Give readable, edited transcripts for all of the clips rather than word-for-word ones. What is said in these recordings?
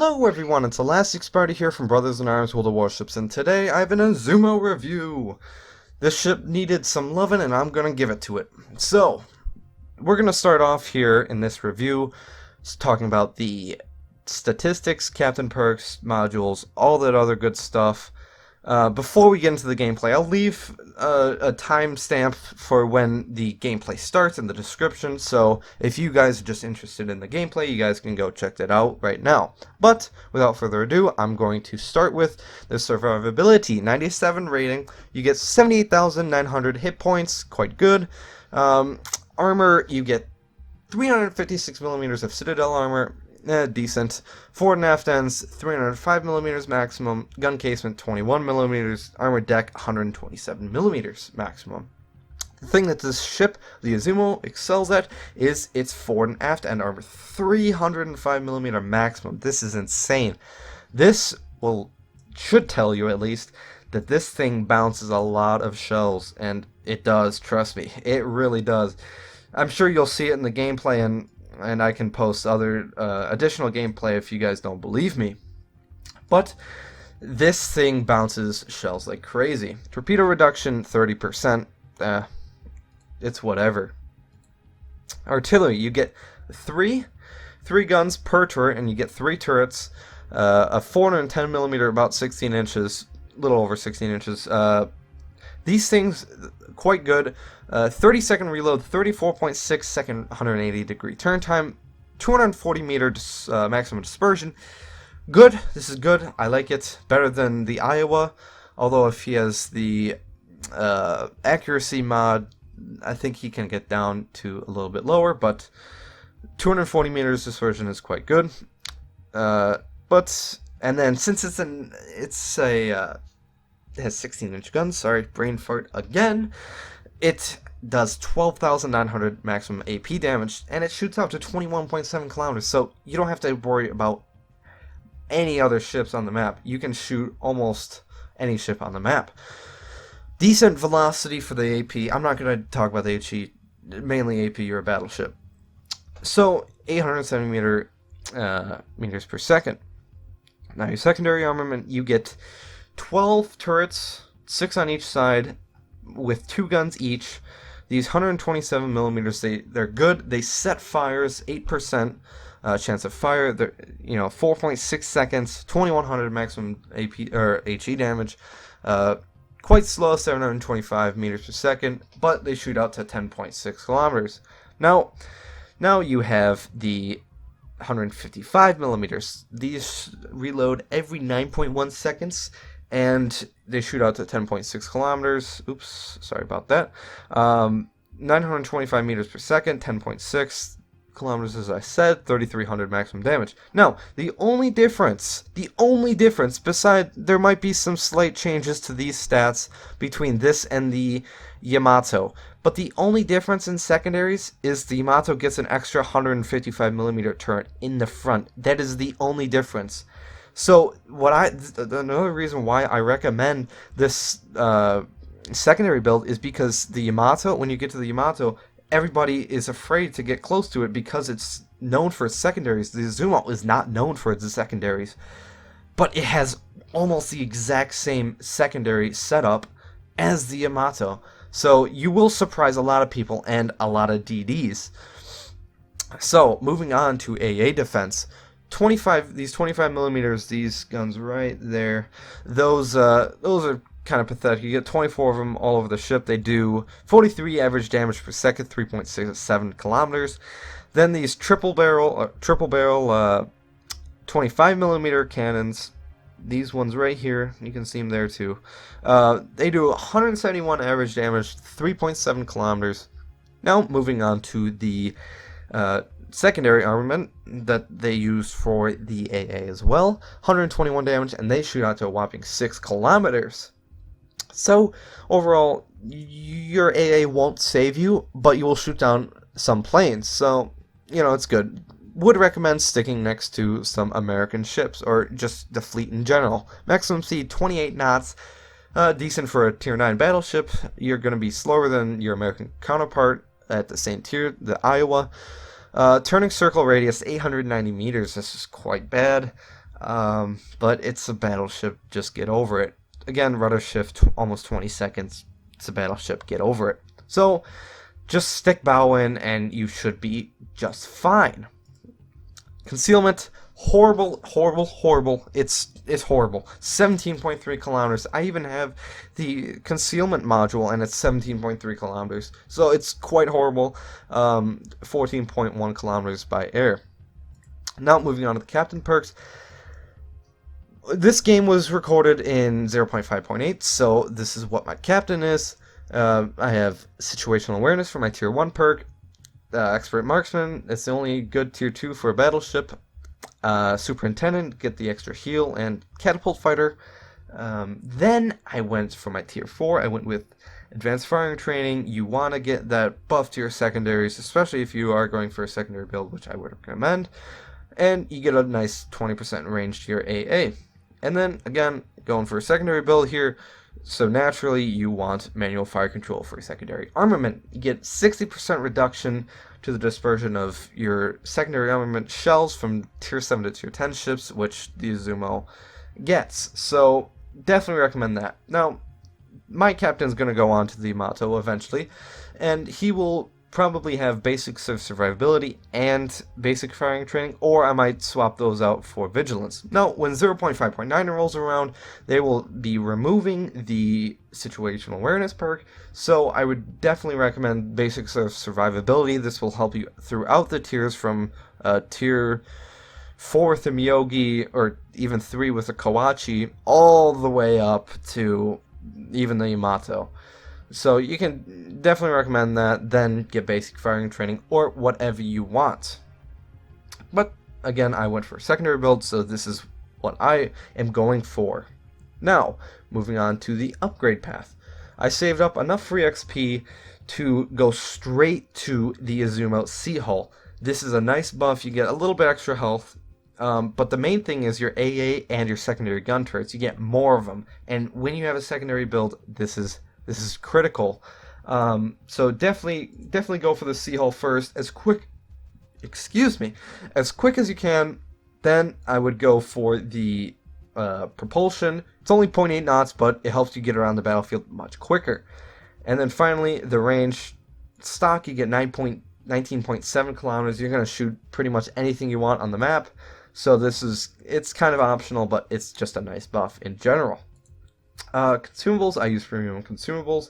Hello everyone, it's Elastic Sparta here from Brothers in Arms World of Warships, and today I have an Izumo review. This ship needed some loving and I'm gonna give it to it. So, we're gonna start off here in this review talking about the statistics, captain perks, modules, all that other good stuff. Before we get into the gameplay, I'll leave a timestamp for when the gameplay starts in the description, so if you guys are just interested in the gameplay, you guys can go check that out right now. But, without further ado, I'm going to start with the survivability. 97 rating, you get 78,900 hit points, quite good. Armor, you get 356 millimeters of Citadel armor, decent. Forward and aft ends, 305 millimeters maximum. Gun casement, 21 millimeters. Armored deck, 127 millimeters maximum. The thing that this ship, the Izumo, excels at is its forward and aft end armor, 305 millimeter maximum. This is insane. This should tell you at least that this thing bounces a lot of shells, and it does. Trust me, it really does. I'm sure you'll see it in the gameplay, and I can post other additional gameplay if you guys don't believe me. But this thing bounces shells like crazy. Torpedo reduction 30%. It's whatever. Artillery, you get three guns per turret, and you get 3 turrets. A 410 millimeter, about 16 inches, a little over 16 inches. These things, quite good. 30-second reload, 34.6 second, 180 degree turn time, 240 meter maximum dispersion. Good. This is good. I like it. Better than the Iowa. Although if he has the accuracy mod, I think he can get down to a little bit lower. But 240 meters dispersion is quite good. And then since it has 16-inch guns. Sorry, brain fart again. It does 12,900 maximum AP damage, and it shoots out to 21.7 kilometers, so you don't have to worry about any other ships on the map. You can shoot almost any ship on the map. Decent velocity for the AP. I'm not going to talk about the HE, mainly AP, you're a battleship. So, 870 meters per second. Now, your secondary armament, you get 12 turrets, 6 on each side, with 2 guns each. These 127 millimeters, they're good. They set fires, 8% chance of fire. They're 4.6 seconds, 2100 maximum AP or HE damage. Quite slow, 725 meters per second, but they shoot out to 10.6 kilometers. Now you have the 155 millimeters. These reload every 9.1 seconds. And they shoot out to 10.6 kilometers. Oops, sorry about that. 925 meters per second, 10.6 kilometers, as I said, 3,300 maximum damage. Now, the only difference, besides there might be some slight changes to these stats between this and the Yamato, but the only difference in secondaries is the Yamato gets an extra 155 millimeter turret in the front. That is the only difference. So another reason why I recommend this secondary build is because the Yamato, when you get to the Yamato, everybody is afraid to get close to it because it's known for its secondaries. The Izumo is not known for its secondaries, but it has almost the exact same secondary setup as the Yamato. So you will surprise a lot of people and a lot of DDs. So moving on to AA defense. 25 millimeters, these guns right there, those are kind of pathetic. You get 24 of them all over the ship. They do 43 average damage per second, 3.67 kilometers. Then these triple barrel 25 millimeter cannons, these ones right here, you can see them there too. They do 171 average damage, 3.7 kilometers. Now moving on to the secondary armament that they use for the AA as well. 121 damage, and they shoot out to a whopping 6 kilometers. So, overall, your AA won't save you, but you will shoot down some planes. So, it's good. Would recommend sticking next to some American ships, or just the fleet in general. Maximum speed, 28 knots. Decent for a Tier 9 battleship. You're going to be slower than your American counterpart at the same tier, the Iowa. Turning circle radius 890 meters. This is quite bad. But it's a battleship, just get over it. Again, rudder shift, almost 20 seconds. It's a battleship, get over it. So, just stick bow in and you should be just fine. Concealment, horrible, horrible, horrible. It's horrible. 17.3 kilometers. I even have the concealment module and it's 17.3 kilometers. So it's quite horrible. 14.1 kilometers by air. Now moving on to the captain perks. This game was recorded in 0.5.8, so this is what my captain is. I have situational awareness for my tier 1 perk. Expert marksman, it's the only good tier 2 for a battleship. Superintendent, get the extra heal, and catapult fighter. Then I went for my tier 4. I went with advanced firing training. You want to get that buff to your secondaries, especially if you are going for a secondary build, which I would recommend. And you get a nice 20% range to your AA. And then, again, going for a secondary build here, so naturally you want manual fire control for a secondary armament. You get 60% reduction to the dispersion of your secondary armament shells from tier 7 to tier 10 ships, which the Izumo gets. So, definitely recommend that. Now, my captain's going to go on to the Yamato eventually, and he will probably have basics of survivability and basic firing training, or I might swap those out for vigilance. Now, when 0.5.9 rolls around, they will be removing the situational awareness perk, so I would definitely recommend basics of survivability. This will help you throughout the tiers from tier 4 with the Miyogi, or even 3 with the Kawachi, all the way up to even the Yamato. So you can definitely recommend that, then get basic firing training or whatever you want. But again, I went for a secondary build, so this is what I am going for. Now, moving on to the upgrade path. I saved up enough free XP to go straight to the Izumo Sea Hull. This is a nice buff, you get a little bit extra health, but the main thing is your AA and your secondary gun turrets. You get more of them, and when you have a secondary build, this is critical. So definitely go for the Sea Hull first, as quick as you can. Then I would go for the propulsion. It's only 0.8 knots, but it helps you get around the battlefield much quicker. And then finally, the range stock, you get 19.7 kilometers. You're going to shoot pretty much anything you want on the map. So it's kind of optional, but it's just a nice buff in general. Consumables, I use premium consumables.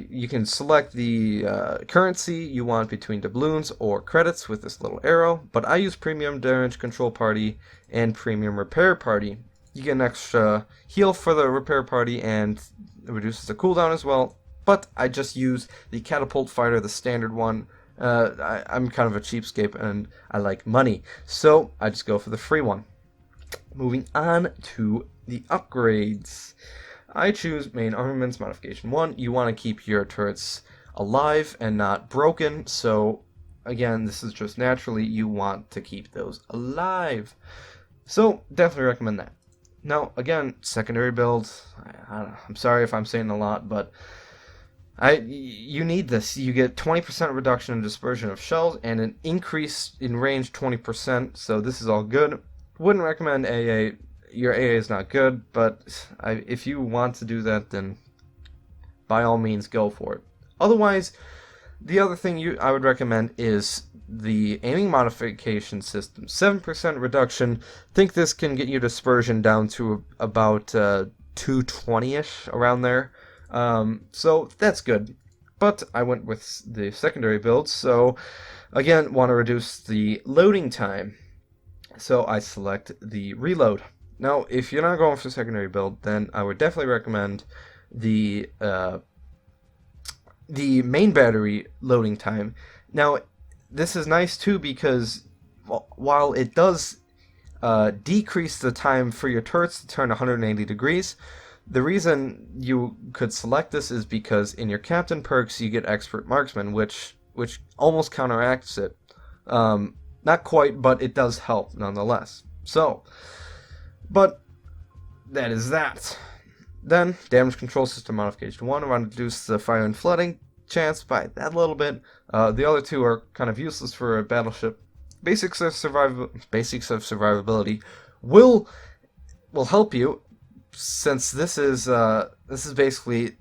You can select the currency you want between doubloons or credits with this little arrow, but I use premium damage control party and premium repair party. You get an extra heal for the repair party and it reduces the cooldown as well, but I just use the catapult fighter, the standard one. I'm kind of a cheapskate and I like money, so I just go for the free one. Moving on to the upgrades. I choose main armaments modification 1. You want to keep your turrets alive and not broken, so again, this is just naturally you want to keep those alive. So definitely recommend that. Now again, secondary build, I'm sorry if I'm saying a lot, but you need this. You get 20% reduction in dispersion of shells and an increase in range 20%, so this is all good. Wouldn't recommend AA. Your AA is not good, but if you want to do that, then by all means go for it. Otherwise, the other thing I would recommend is the aiming modification system. 7% reduction. Think this can get your dispersion down to about 220-ish, around there. So that's good. But I went with the secondary build, so again, want to reduce the loading time. So I select the reload. Now, if you're not going for secondary build, then I would definitely recommend the main battery loading time. Now, this is nice too because while it does decrease the time for your turrets to turn 180 degrees, the reason you could select this is because in your captain perks you get expert marksman, which almost counteracts it. Not quite, but it does help nonetheless. So, but that is that. Then, damage control system modification 1. I want to reduce the fire and flooding chance by that little bit. The other two are kind of useless for a battleship. Basics of survivability will help you, since this is basically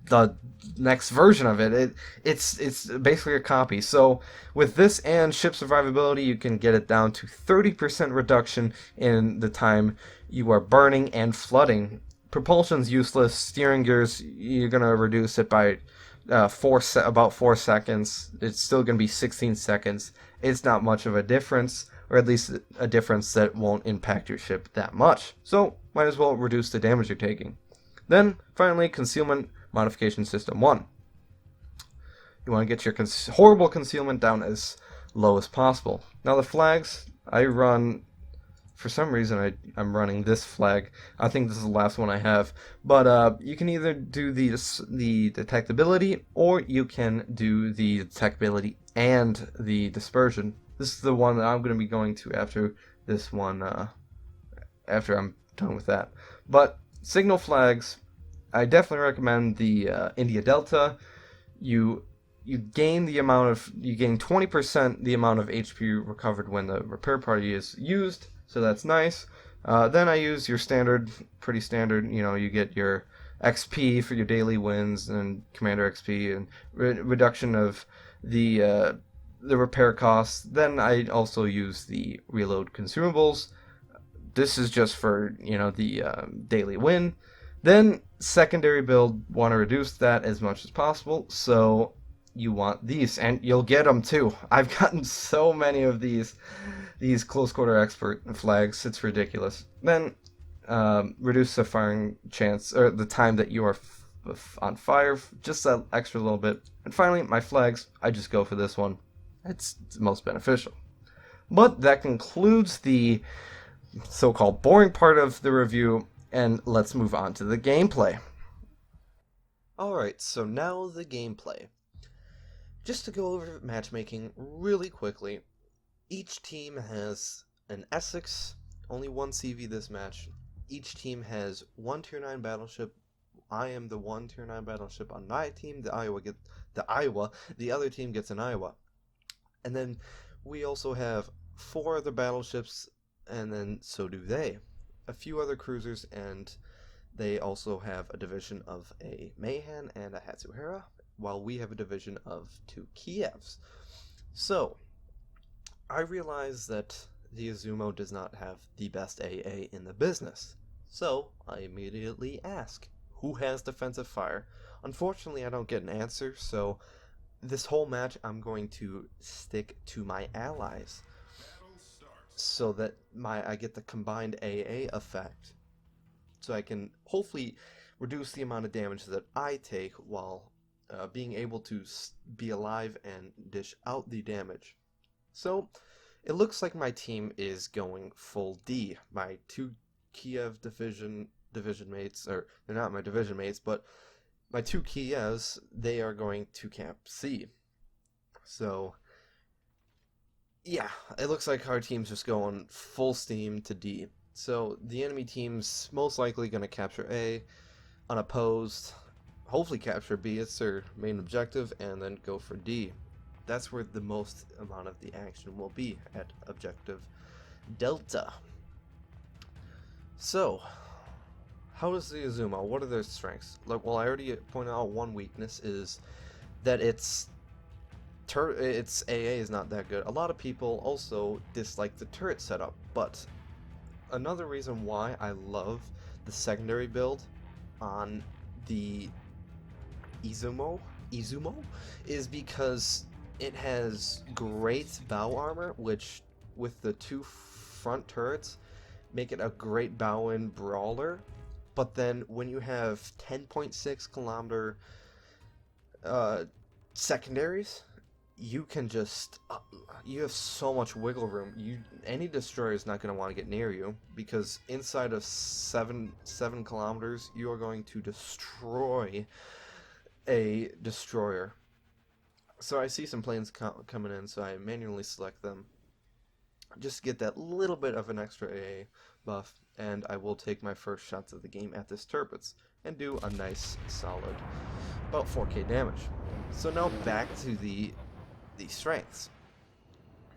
the next version of it. It's basically a copy. So with this and ship survivability, you can get it down to 30% reduction in the time you are burning and flooding. Propulsion's useless. Steering gears, you're gonna reduce it by about 4 seconds. It's still gonna be 16 seconds. It's not much of a difference, or at least a difference that won't impact your ship that much. So might as well reduce the damage you're taking. Then finally, concealment modification system 1. You want to get your horrible concealment down as low as possible. Now the flags, I run, for some reason I'm running this flag. I think this is the last one I have. But you can either do the detectability, or you can do the detectability and the dispersion. This is the one that I'm going to be going to after this one, after I'm done with that. But signal flags, I definitely recommend the India Delta. You gain 20% the amount of HP recovered when the repair party is used, so that's nice. Then I use your pretty standard. You get your XP for your daily wins and commander XP and reduction of the repair costs. Then I also use the reload consumables. This is just for the daily win. Then secondary build, want to reduce that as much as possible, so you want these, and you'll get them too. I've gotten so many of these close quarter expert flags, it's ridiculous. Then reduce the firing chance, or the time that you are on fire, just that extra little bit. And finally, my flags, I just go for this one. It's the most beneficial. But that concludes the so-called boring part of the review, and let's move on to the gameplay. Alright, so now the gameplay. Just to go over matchmaking really quickly, each team has an Essex, only one CV this match. Each team has one Tier 9 battleship. I am the one Tier 9 battleship on my team. The other team gets an Iowa. And then we also have 4 other battleships, and then so do they. A few other cruisers, and they also have a division of a Mayhan and a Hatsuhara, while we have a division of 2 Kievs. So, I realize that the Izumo does not have the best AA in the business. So, I immediately ask, who has defensive fire? Unfortunately, I don't get an answer, so this whole match I'm going to stick to my allies, so that I get the combined AA effect, so I can hopefully reduce the amount of damage that I take while being able to be alive and dish out the damage. So it looks like my team is going full D. My 2 Kiev division mates, or they're not my division mates, but my 2 Kievs, they are going to Camp C. So yeah, it looks like our team's just going full steam to D. So the enemy team's most likely going to capture A, unopposed, hopefully capture B, it's their main objective, and then go for D. That's where the most amount of the action will be, at objective Delta. So, how does the Izumo, what are their strengths? Well, I already pointed out one weakness is that its AA is not that good. A lot of people also dislike the turret setup, but another reason why I love the secondary build on the Izumo is because it has great bow armor, which with the 2 front turrets make it a great bow-in brawler. But then when you have 10.6 kilometer secondaries, you can just you have so much wiggle room. Any destroyer is not going to want to get near you, because inside of 7 kilometers you are going to destroy a destroyer. So I see some planes coming in, so I manually select them just to get that little bit of an extra AA buff, and I will take my first shots of the game at this Tirpitz and do a nice solid about 4k damage. So now back to the strengths.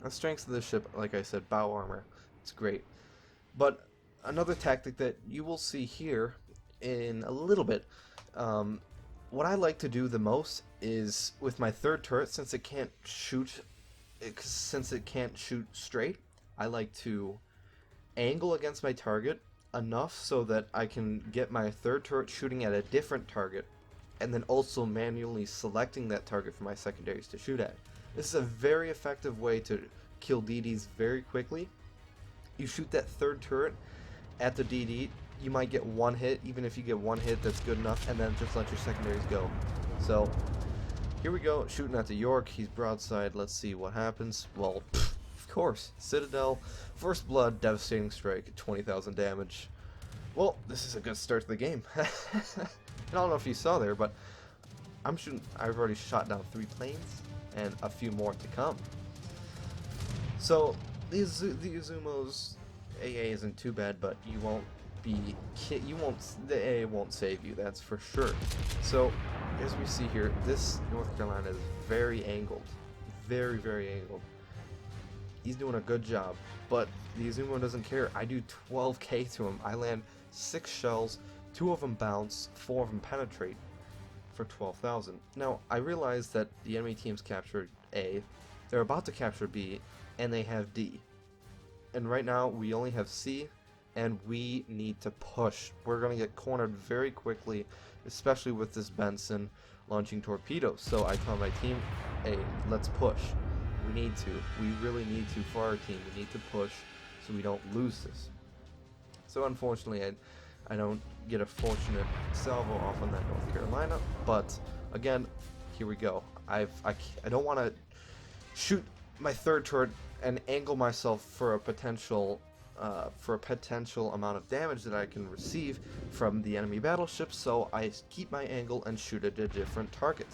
The strengths of the ship, like I said, bow armor, it's great. But another tactic that you will see here in a little bit, what I like to do the most is with my third turret, since it can't shoot straight, I like to angle against my target enough so that I can get my third turret shooting at a different target, and then also manually selecting that target for my secondaries to shoot at. This is a very effective way to kill DDs very quickly. You shoot that third turret at the DD, you might get one hit. Even if you get one hit, that's good enough, and then just let your secondaries go. So here we go, shooting at the York. He's broadside. Let's see what happens. Well, of course, Citadel, first blood, devastating strike, 20,000 damage. Well, this is a good start to the game. I don't know if you saw there, but I've already shot down 3 planes and a few more to come. So the Izumo's AA isn't too bad, but you won't be the AA won't save you, that's for sure. So as we see here, this North Carolina is very angled, very angled. He's doing a good job, but the Izumo doesn't care. I do 12k to him. I land 6 shells, 2 of them bounce, 4 of them penetrate for 12,000. Now, I realize that the enemy team's captured A, they're about to capture B, and they have D. And right now, we only have C, and we need to push. We're going to get cornered very quickly, especially with this Benson launching torpedoes. So I tell my team, hey, let's push. We need to. We really need to for our team. We need to push so we don't lose this. So unfortunately, I don't get a fortunate salvo off on that North Carolina. But again, here we go. I don't want to shoot my third turret and angle myself for a potential amount of damage that I can receive from the enemy battleship. So I keep my angle and shoot at a different target.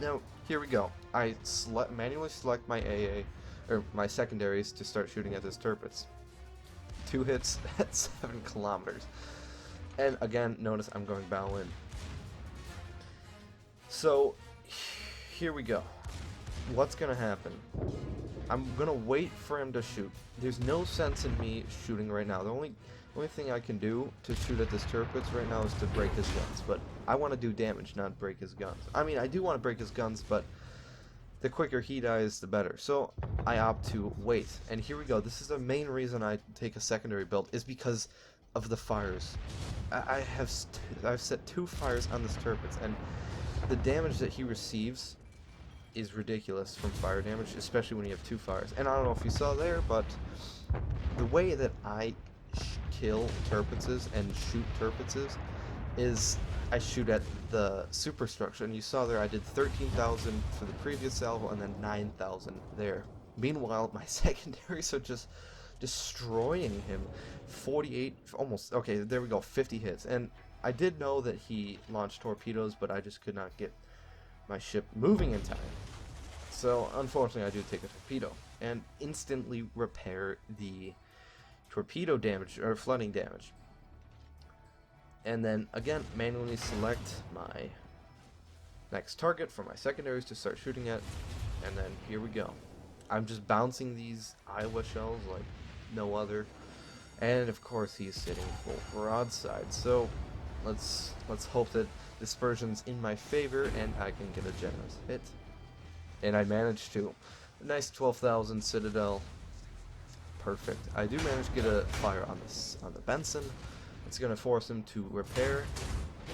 Now, here we go. I manually select my AA, or my secondaries, to start shooting at this Tirpitz. 2 hits at 7 kilometers. And again, notice I'm going bow in. So, here we go. What's gonna happen? I'm gonna wait for him to shoot. There's no sense in me shooting right now. The only thing I can do to shoot at this Tirpitz right now is to break his guns, but I want to do damage, not break his guns. I mean, I do want to break his guns, but the quicker he dies, the better. So I opt to wait, and here we go. This is the main reason I take a secondary build, is because of the fires. I've set 2 fires on this Tirpitz, and the damage that he receives is ridiculous from fire damage, especially when you have 2 fires. And I don't know if you saw there, but the way that I kill Tirpitzes and shoot Tirpitzes is I shoot at the superstructure, and you saw there I did 13,000 for the previous salvo and then 9,000 there. Meanwhile, my secondaries are just destroying him. 48, almost, okay, there we go, 50 hits. And I did know that he launched torpedoes, but I just could not get my ship moving in time. So unfortunately I do take a torpedo and instantly repair the torpedo damage, or flooding damage. And then again manually select my next target for my secondaries to start shooting at, and then here we go. I'm just bouncing these Iowa shells like no other, and of course he's sitting full broadside. So let's hope that dispersion's in my favor and I can get a generous hit. And I managed to. A nice 12,000 Citadel. Perfect. I do manage to get a fire on the Benson. It's going to force him to repair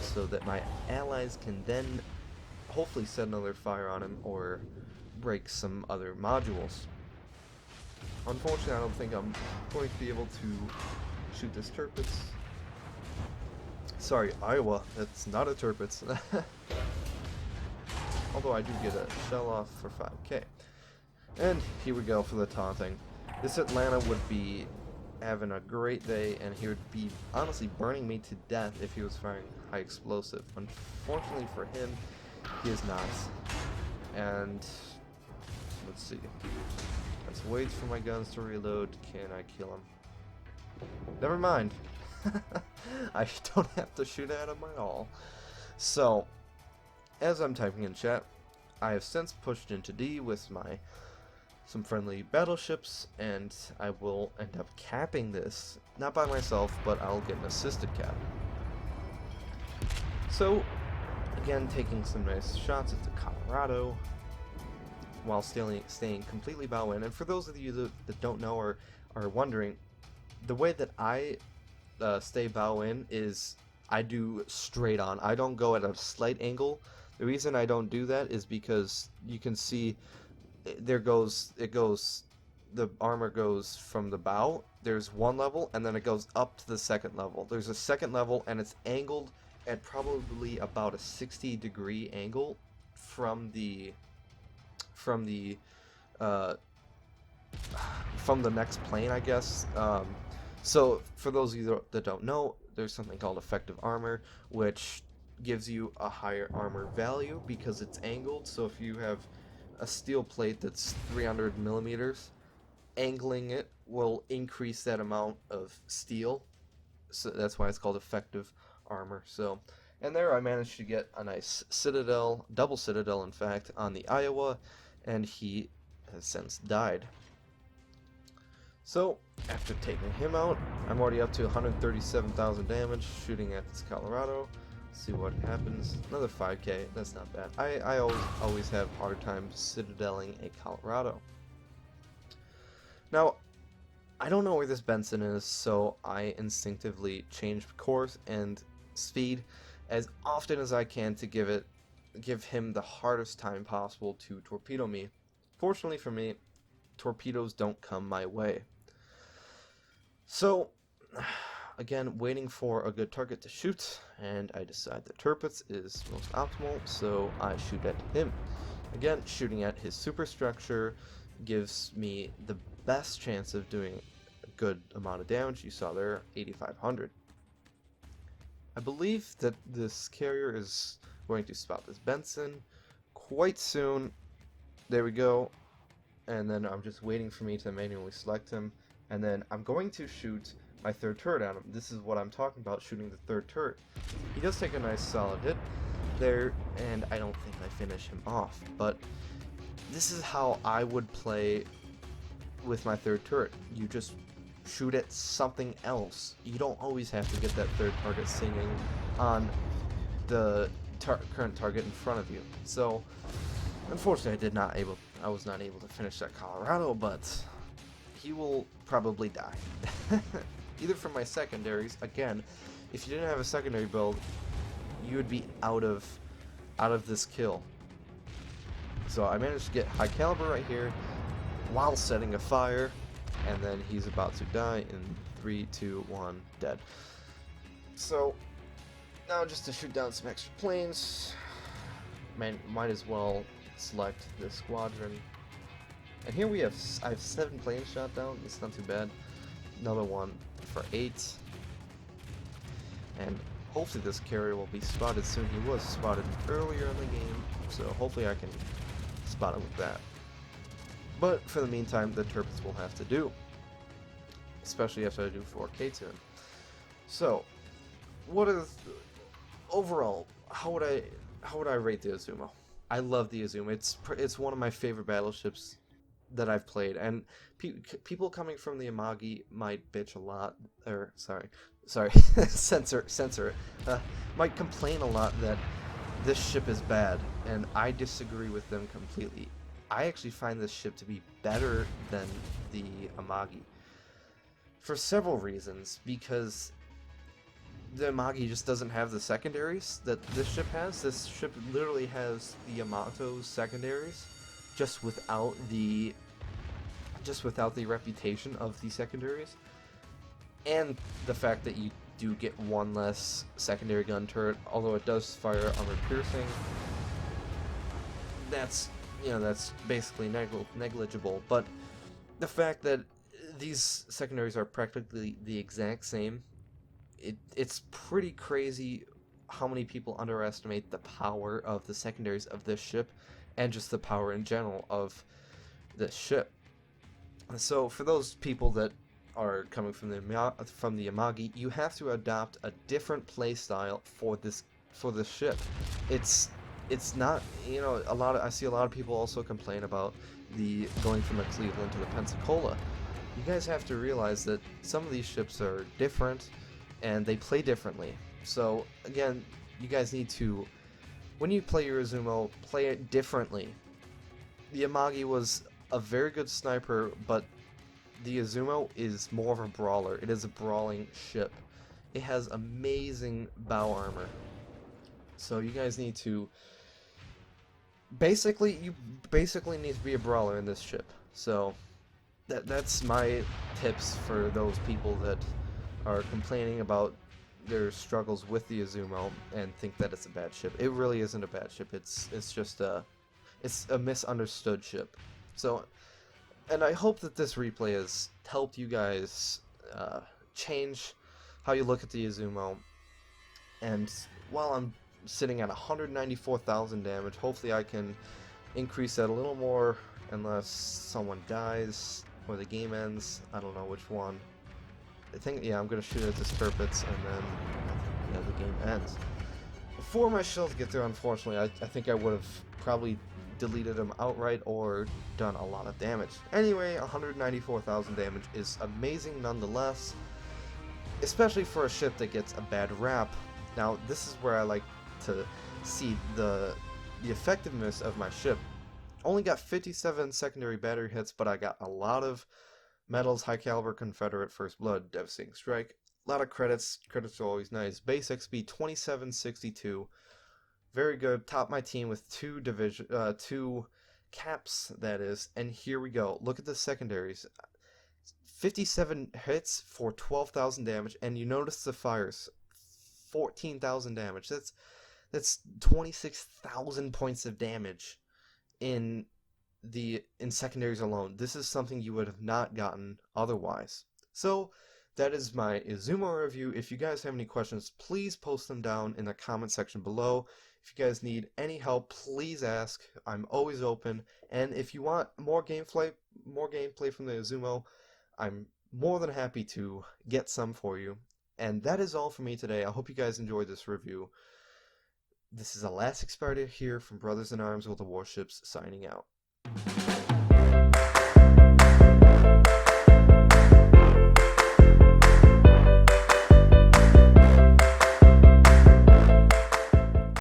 so that my allies can then hopefully set another fire on him or break some other modules. Unfortunately, I don't think I'm going to be able to shoot this Tirpitz. Sorry, Iowa, that's not a Tirpitz. Although I do get a shell off for 5k. And here we go for the taunting. This Atlanta would be having a great day, and he would be honestly burning me to death if he was firing high explosive. Unfortunately for him, he is not. And let's see. Let's wait for my guns to reload. Can I kill him? Never mind. I don't have to shoot at him at all. So, as I'm typing in chat, I have since pushed into D with my some friendly battleships, and I will end up capping this, not by myself, but I'll get an assisted cap. So, again, taking some nice shots at the Colorado, while staying completely bow in. And for those of you that don't know or are wondering, the way that I stay bow in is I do straight on. I don't go at a slight angle. The reason I don't do that is because you can see the armor goes from the bow. There's one level, and then it goes up to the second level. There's a second level, and it's angled at probably about a 60-degree angle from the next plane, I guess. So for those of you that don't know, there's something called effective armor, which gives you a higher armor value because it's angled. So if you have a steel plate that's 300 millimeters, angling it will increase that amount of steel. So that's why it's called effective armor. So, and there I managed to get a nice citadel, double citadel in fact, on the Iowa, and he has since died. So, after taking him out, I'm already up to 137,000 damage shooting at this Colorado. Let's see what happens. Another 5k, that's not bad. I always have a hard time citadeling a Colorado. Now, I don't know where this Benson is, so I instinctively change course and speed as often as I can to give him the hardest time possible to torpedo me. Fortunately for me, torpedoes don't come my way. So, again, waiting for a good target to shoot, and I decide that Tirpitz is most optimal, so I shoot at him. Again, shooting at his superstructure gives me the best chance of doing a good amount of damage. You saw there, 8,500. I believe that this carrier is going to spot this Benson quite soon. There we go. And then I'm just waiting for me to manually select him. And then I'm going to shoot my third turret at him. This is what I'm talking about, shooting the third turret. He does take a nice solid hit there, and I don't think I finish him off. But this is how I would play with my third turret. You just shoot at something else. You don't always have to get that third target singing on the current target in front of you. So, unfortunately, I was not able to finish that Colorado, but he will probably die. Either from my secondaries. Again, if you didn't have a secondary build, you would be out of this kill. So I managed to get high caliber right here while setting a fire, and then he's about to die in 3, 2, 1, dead. So now just to shoot down some extra planes, might as well select this squadron. And here I have 7 planes shot down. It's not too bad. Another one for 8. And hopefully this carrier will be spotted soon. He was spotted earlier in the game, so hopefully I can spot him with that. But for the meantime, the Tirpitz will have to do, especially after I do 4K to him. So, what is overall? How would I rate the Izumo? I love the Izumo. It's one of my favorite battleships that I've played, and people coming from the Amagi might bitch a lot, or sorry, censor it. Might complain a lot that this ship is bad, and I disagree with them completely. I actually find this ship to be better than the Amagi for several reasons, because the Amagi just doesn't have the secondaries that this ship has. This ship literally has the Yamato's secondaries, just without the reputation of the secondaries, and the fact that you do get one less secondary gun turret, although it does fire armor piercing. That's basically negligible. But the fact that these secondaries are practically the exact same, it's pretty crazy how many people underestimate the power of the secondaries of this ship, and just the power in general of this ship. So for those people that are coming from the Amagi, you have to adopt a different playstyle for this ship. It's it's not, I see a lot of people also complain about the going from the Cleveland to the Pensacola. You guys have to realize that some of these ships are different and they play differently. So again, you guys need to, when you play your Izumo, play it differently. The Amagi was a very good sniper, but the Izumo is more of a brawler. It is a brawling ship. It has amazing bow armor. So you guys need to you basically need to be a brawler in this ship. So that's my tips for those people that are complaining about their struggles with the Izumo and think that it's a bad ship. It really isn't a bad ship. It's just it's a misunderstood ship. So, and I hope that this replay has helped you guys change how you look at the Izumo. And while I'm sitting at 194,000 damage, hopefully I can increase that a little more unless someone dies or the game ends. I don't know which one. I think, yeah, I'm going to shoot at this Tirpitz and then yeah, the game ends. Before my shells get there, unfortunately, I think I would have probably deleted them outright or done a lot of damage. Anyway, 194,000 damage is amazing nonetheless, especially for a ship that gets a bad rap. Now, this is where I like to see the effectiveness of my ship. Only got 57 secondary battery hits, but I got a lot of medals, high caliber Confederate, First Blood, Devastating Strike. A lot of credits. Credits are always nice. Base XP 2762. Very good. Top my team with two caps, that is. And here we go. Look at the secondaries. 57 hits for 12,000 damage, and you notice the fires. 14,000 damage. That's 26,000 points of damage in secondaries alone. This is something you would have not gotten otherwise. So that is my Izumo review. If you guys have any questions, please post them down in the comment section below. If you guys need any help, please ask. I'm always open. And if you want more gameplay from the Izumo, I'm more than happy to get some for you. And that is all for me today. I hope you guys enjoyed this review. This is Elastic Spider here from Brothers in Arms with the Warships, signing out.